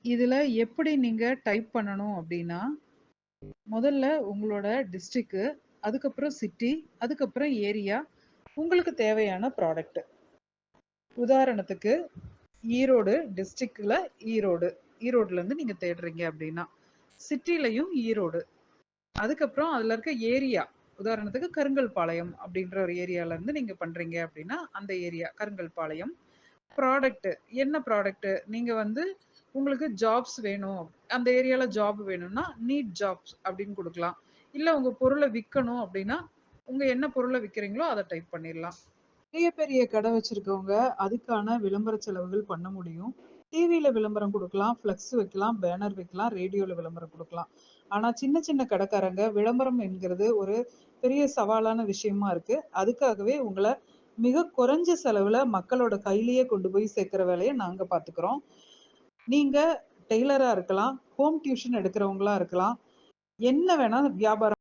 இதுல எப்படி நீங்க டைப் பண்ணணும் அப்படின்னா, முதல்ல உங்களோட டிஸ்ட்ரிக்ட், அதுக்கப்புறம் சிட்டி, அதுக்கப்புறம் ஏரியா, உங்களுக்கு தேவையான ப்ராடக்ட். உதாரணத்துக்கு ஈரோடு டிஸ்ட்ரிக்ட்ல ஈரோடு. ஈரோடுல இருந்து நீங்க தேடுறீங்க அப்படின்னா, சிட்டிலயும் ஈரோடு. அதுக்கப்புறம் அதுல இருக்க ஏரியா. உதாரணத்துக்கு கருங்கல்பாளையம் அப்படின்ற ஒரு ஏரியால இருந்து நீங்க பண்றீங்க அப்படின்னா, அந்த ஏரியா கருங்கல்பாளையம். ப்ராடக்ட் என்ன ப்ராடக்ட்? நீங்க வந்து உங்களுக்கு ஜாப்ஸ் வேணும். அந்த ஏரியால ஜாப் வேணும்னா, நீட் ஜாப்ஸ் அப்படின்னு குடுக்கலாம். இல்ல உங்க பொருள விக்கணும் அப்படின்னா, உங்க என்ன பொருள விக்கிறீங்களோ அத டைப் பண்ணிரலாம். பெரிய பெரிய கடை வச்சிருக்கவங்க அதுக்கான விளம்பர செலவுகள் பண்ண முடியும். டிவில விளம்பரம் குடுக்கலாம், ஃப்ளெக்ஸ் வைக்கலாம், பேனர் வைக்கலாம், ரேடியோல விளம்பரம் குடுக்கலாம். ஆனா சின்ன சின்ன கடைக்காரங்க விளம்பரம் என்கிறது ஒரு பெரிய சவாலான விஷயமா இருக்கு. அதுக்காகவே உங்கள மிக குறைஞ்ச செலவுல மக்களோட கையிலேயே கொண்டு போய் சேர்க்கிற வேலைய நாங்க பார்த்துக்கிறோம். நீங்க டெய்லரா இருக்கலாம், ஹோம் டியூஷன் எடுக்கிறவங்களா இருக்கலாம். என்ன வேணா வியாபாரம்